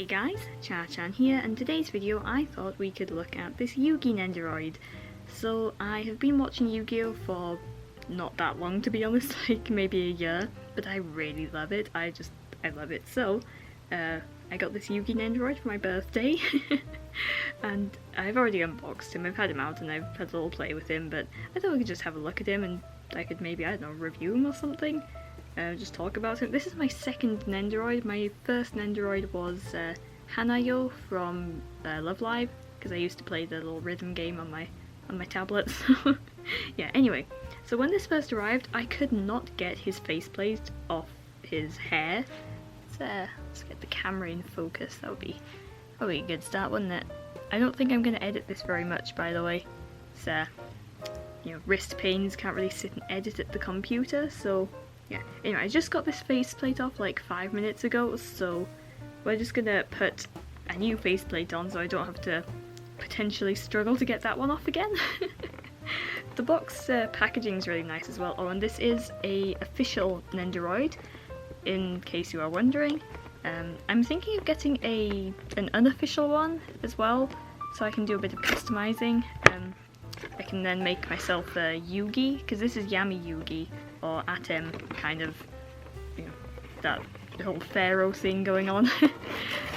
Hey guys, CharrChan here, and today's video I thought we could look at this Yugi Nendoroid. So I have been watching Yugioh for not that long, to be honest, like maybe a year, but I really love it. I love it. So I got this Yugi Nendoroid for my birthday and I've already unboxed him. I've had him out and I've had a little play with him, but I thought we could just have a look at him and I could maybe, I don't know, review him or something. Just talk about him. This is my second Nendoroid. My first Nendoroid was Hanayo from Love Live, because I used to play the little rhythm game on my tablet. So yeah, anyway, so when this first arrived, I could not get his faceplate off his hair. Let's get the camera in focus. That would be a good start, wouldn't it? I don't think I'm going to edit this very much, by the way. It's you know, wrist pains, can't really sit and edit at the computer, so yeah. Anyway, I just got this faceplate off like 5 minutes ago, so we're just gonna put a new faceplate on so I don't have to potentially struggle to get that one off again. The box packaging is really nice as well. Oh, and this is a official Nendoroid, in case you are wondering. I'm thinking of getting an unofficial one as well, so I can do a bit of customizing. I can then make myself a Yugi, because this is Yami Yugi, or Atem, kind of, you know, that whole pharaoh thing going on.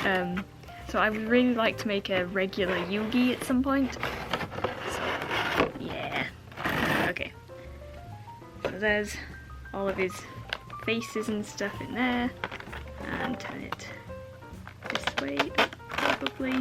So I would really like to make a regular Yugi at some point. So yeah, okay. So there's all of his faces and stuff in there, and turn it this way, probably.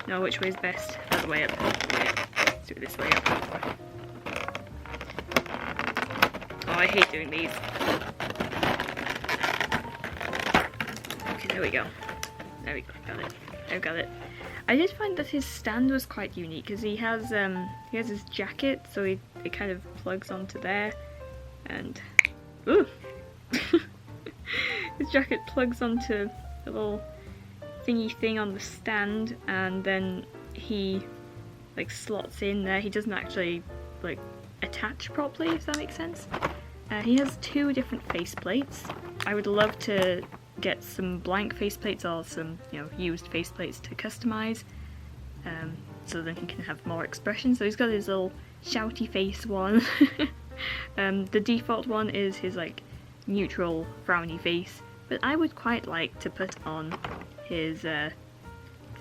No, which way is best? Other way up. Let's do it this way up. Oh, I hate doing these. Okay, there we go. There we go, got it. I've got it. I did find that his stand was quite unique, because he has his jacket, so it kind of plugs onto there, and ooh! His jacket plugs onto the little thingy thing on the stand, and then he like slots in there. He doesn't actually like attach properly, if that makes sense. He has 2 different faceplates. I would love to get some blank faceplates or some, you know, used faceplates to customize, so then he can have more expression. So he's got his little shouty face one. The default one is his like neutral frowny face, but I would quite like to put on his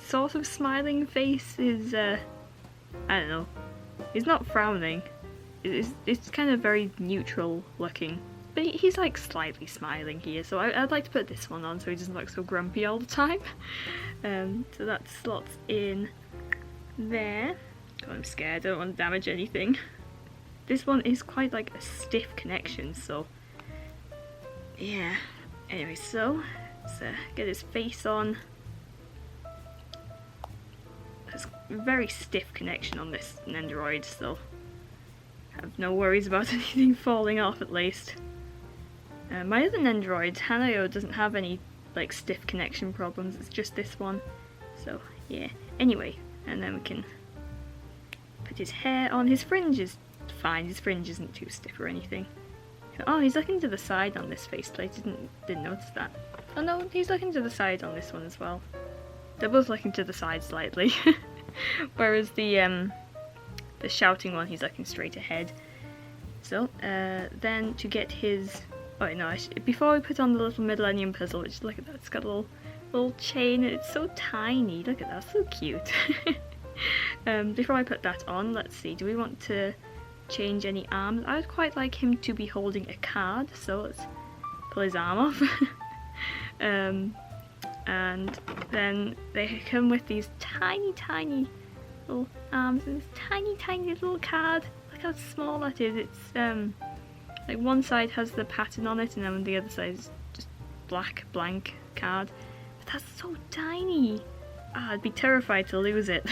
sort of smiling face. His I don't know, he's not frowning. It's kind of very neutral looking, but he's like slightly smiling here, so I'd like to put this one on so he doesn't look so grumpy all the time. So that slots in there. Oh, I'm scared, I don't want to damage anything. This one is quite like a stiff connection, so yeah. Anyway, so let's get his face on. There's a very stiff connection on this Nendoroid, so have no worries about anything falling off, at least. My other Nendoroid, Hanayo, doesn't have any like stiff connection problems, it's just this one. So yeah, anyway, and then we can put his hair on. His fringe is fine, his fringe isn't too stiff or anything. Oh, he's looking to the side on this faceplate, didn't notice that. Oh no, he's looking to the side on this one as well. They're both looking to the side slightly. Whereas the shouting one, he's looking straight ahead. So, then to get his... Oh no, before we put on the little Millennium puzzle, which, look at that, it's got a little chain, and it's so tiny, look at that, so cute. Before I put that on, let's see, do we want to change any arms? I would quite like him to be holding a card, so let's pull his arm off. And then they come with these tiny little arms and this tiny little card. Look how small that is. It's like one side has the pattern on it and then the other side is just black blank card. But that's so tiny. I'd be terrified to lose it.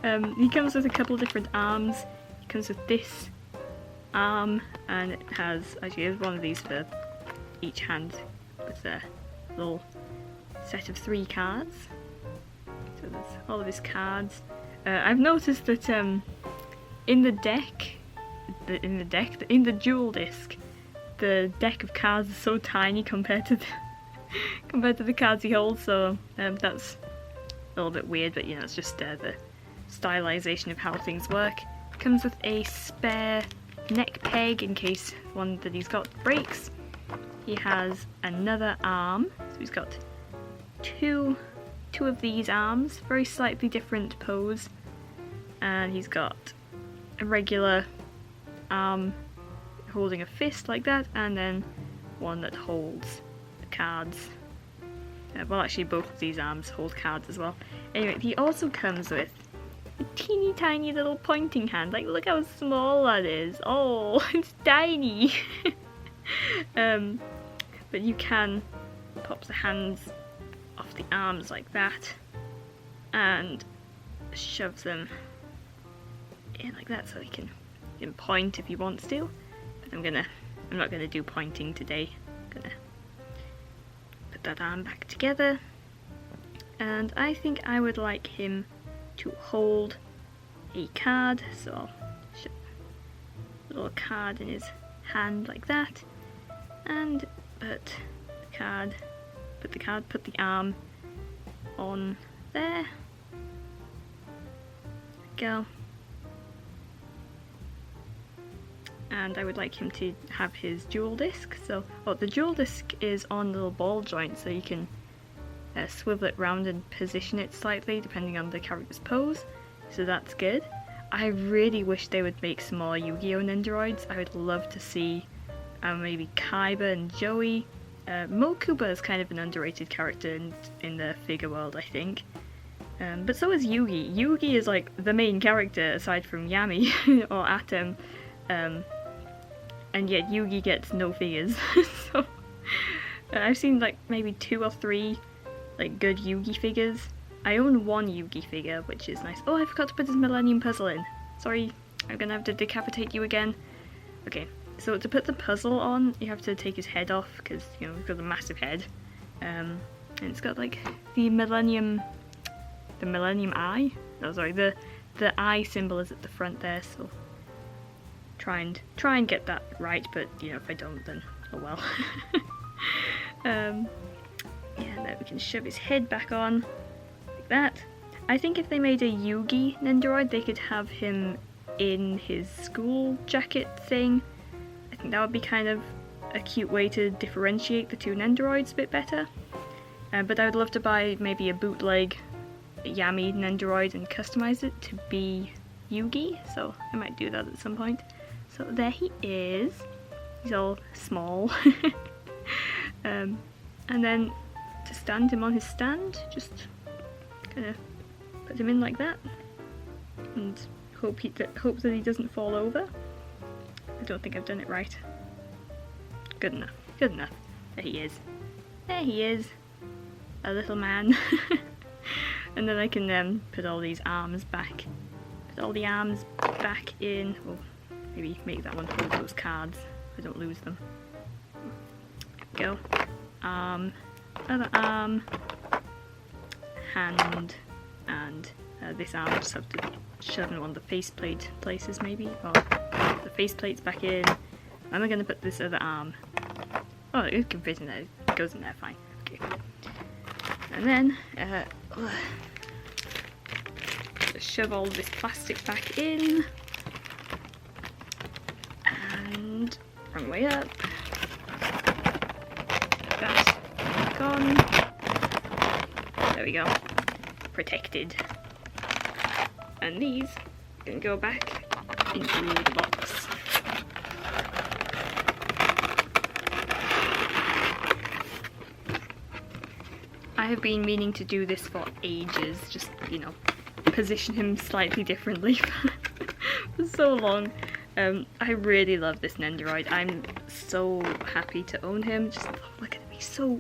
He comes with a couple of different arms. He comes with this arm, and it has, actually there's one of these for each hand with a little set of 3 cards. So there's all of his cards. I've noticed that in the dual disc, the deck of cards is so tiny compared to compared to the cards he holds, so that's a little bit weird, but you know, it's just the stylization of how things work. Comes with a spare neck peg in case one that he's got breaks. He has another arm, so he's got two of these arms, very slightly different pose, and he's got a regular arm holding a fist like that, and then one that holds the cards. Well, actually both of these arms hold cards as well. Anyway, he also comes with a teeny tiny little pointing hand. Like, look how small that is. Oh, it's tiny. But you can pop the hands off the arms like that and shove them in like that, so you can point if you want to. But I'm not gonna do pointing today. I'm gonna put that arm back together, and I think I would like him to hold a card, so I'll shove a little card in his hand like that, and put the arm on there. Go. And I would like him to have his dual disc. So, the dual disc is on a little ball joint, so you can swivel it round and position it slightly depending on the character's pose. So that's good. I really wish they would make some more Yu-Gi-Oh! Nendoroids. I would love to see maybe Kaiba and Joey. Mokuba is kind of an underrated character in the figure world, I think. But so is Yugi. Yugi is like the main character aside from Yami or Atom. And yet Yugi gets no figures. So I've seen like maybe 2 or 3 like good Yugi figures. I own 1 Yugi figure, which is nice. Oh, I forgot to put his Millennium Puzzle in. Sorry, I'm gonna have to decapitate you again. Okay, so to put the puzzle on, you have to take his head off, because, you know, he's got a massive head. And it's got like the Millennium Eye? Oh, sorry, the eye symbol is at the front there, so try and get that right, but you know, if I don't, then oh well. Yeah, then we can shove his head back on like that. I think if they made a Yugi Nendoroid, they could have him in his school jacket thing. I think that would be kind of a cute way to differentiate the 2 Nendoroids a bit better. But I would love to buy maybe a bootleg Yami Nendoroid and customize it to be Yugi, so I might do that at some point. So there he is. He's all small. And then to stand him on his stand, just kind of put him in like that, and hope that he doesn't fall over. I don't think I've done it right. Good enough. Good enough. There he is. There he is. A little man. And then I can put all these arms back. Put all the arms back in. Oh, maybe make that one hold those cards so I don't lose them. There we go. Other arm, hand, and this arm I just have to shove in one of the faceplate places maybe. Or the faceplate's back in. And I'm going to put this other arm. Oh, it can fit in there. It goes in there fine. Okay. And then just shove all this plastic back in. And wrong way up. That gone. There we go. Protected. And these can go back into the box. I have been meaning to do this for ages, just, you know, position him slightly differently for so long. I really love this Nendoroid. I'm so happy to own him. Just look at him, he's so...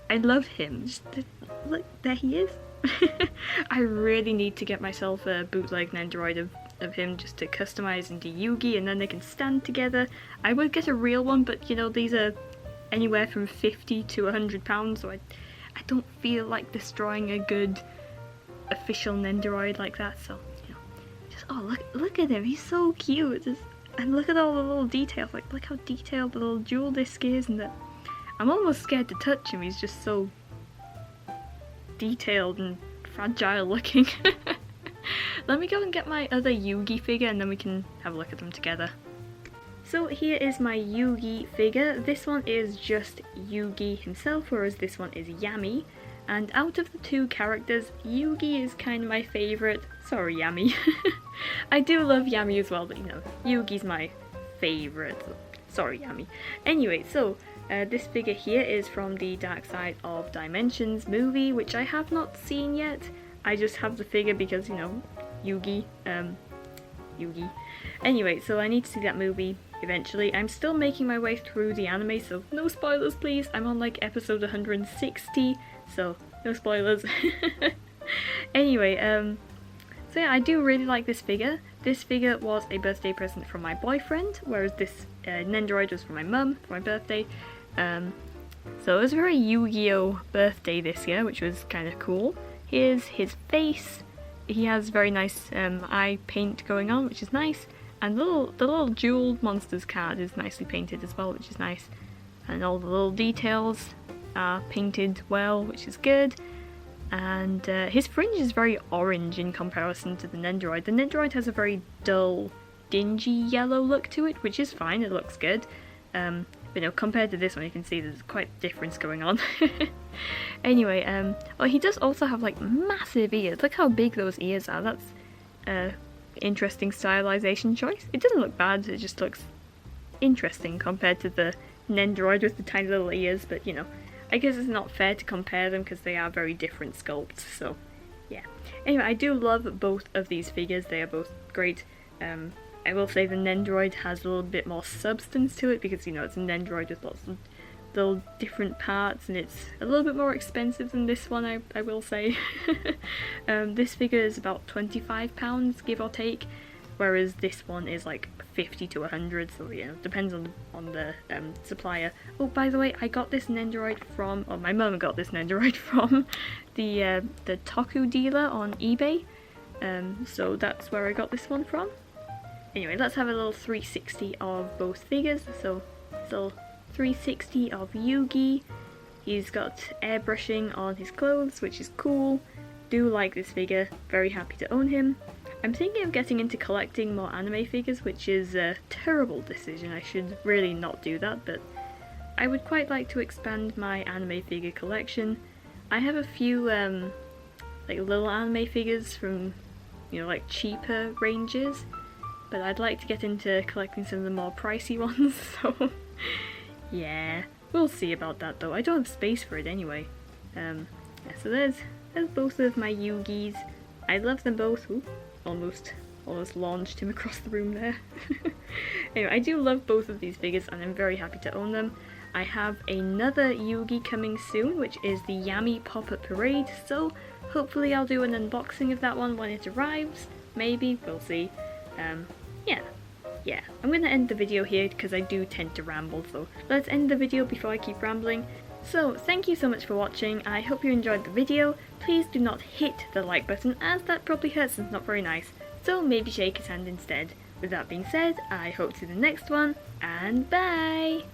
I love him. Just look, there he is. I really need to get myself a bootleg Nendoroid of him just to customize into Yugi, and then they can stand together. I would get a real one, but you know, these are anywhere from £50 to £100, so I don't feel like destroying a good official Nendoroid like that, so, you know, just, oh, look at him, he's so cute, and look at all the little details, like, look how detailed the little jewel disc is, and I'm almost scared to touch him, he's just so detailed and fragile looking. Let me go and get my other Yugi figure and then we can have a look at them together. So here is my Yugi figure. This one is just Yugi himself, whereas this one is Yami. And out of the two characters, Yugi is kind of my favourite. Sorry, Yami. I do love Yami as well, but you know, Yugi's my favourite. Sorry, Yami. Anyway, so this figure here is from the Dark Side of Dimensions movie, which I have not seen yet. I just have the figure because, you know, Yugi. Anyway, so I need to see that movie eventually. I'm still making my way through the anime, so no spoilers please. I'm on like episode 160, so no spoilers. Anyway, so yeah, I do really like this figure. This figure was a birthday present from my boyfriend, whereas this Nendoroid was from my mum for my birthday. So it was a very Yu-Gi-Oh birthday this year, which was kind of cool. Here's his face. He has very nice eye paint going on, which is nice. And the little jeweled monsters card is nicely painted as well, which is nice. And all the little details are painted well, which is good. And his fringe is very orange in comparison to the Nendoroid. The Nendoroid has a very dull, dingy yellow look to it, which is fine, it looks good. But you know, compared to this one, you can see there's quite a difference going on. Anyway, oh, he does also have like massive ears. Look how big those ears are. That's interesting stylization choice. It doesn't look bad, it just looks interesting compared to the Nendoroid with the tiny little ears, but you know, I guess it's not fair to compare them because they are very different sculpts, so yeah. Anyway, I do love both of these figures, they are both great. I will say the Nendoroid has a little bit more substance to it because, you know, it's a Nendoroid with lots of little different parts and it's a little bit more expensive than this one, I will say. This figure is about £25, give or take, whereas this one is like 50 to 100, so yeah, depends on the supplier. Oh, by the way, I got this Nendoroid from, or my mum got this Nendoroid from the Toku dealer on eBay, so that's where I got this one from. Anyway, let's have a little 360 of both figures. So 360 of Yugi. He's got airbrushing on his clothes, which is cool. Do like this figure, very happy to own him. I'm thinking of getting into collecting more anime figures, which is a terrible decision. I should really not do that, but I would quite like to expand my anime figure collection. I have a few like little anime figures from, you know, like cheaper ranges, but I'd like to get into collecting some of the more pricey ones, so yeah, we'll see about that though. I don't have space for it anyway. Yeah, so there's both of my Yugis. I love them both. Ooh, almost launched him across the room there. Anyway, I do love both of these figures and I'm very happy to own them. I have another Yugi coming soon, which is the Yami Pop-Up Parade, so hopefully I'll do an unboxing of that one when it arrives. Maybe, we'll see. Yeah, I'm gonna end the video here because I do tend to ramble, so let's end the video before I keep rambling. So, thank you so much for watching. I hope you enjoyed the video. Please do not hit the like button, as that probably hurts and it's not very nice. So maybe shake his hand instead. With that being said, I hope to see the next one, and bye!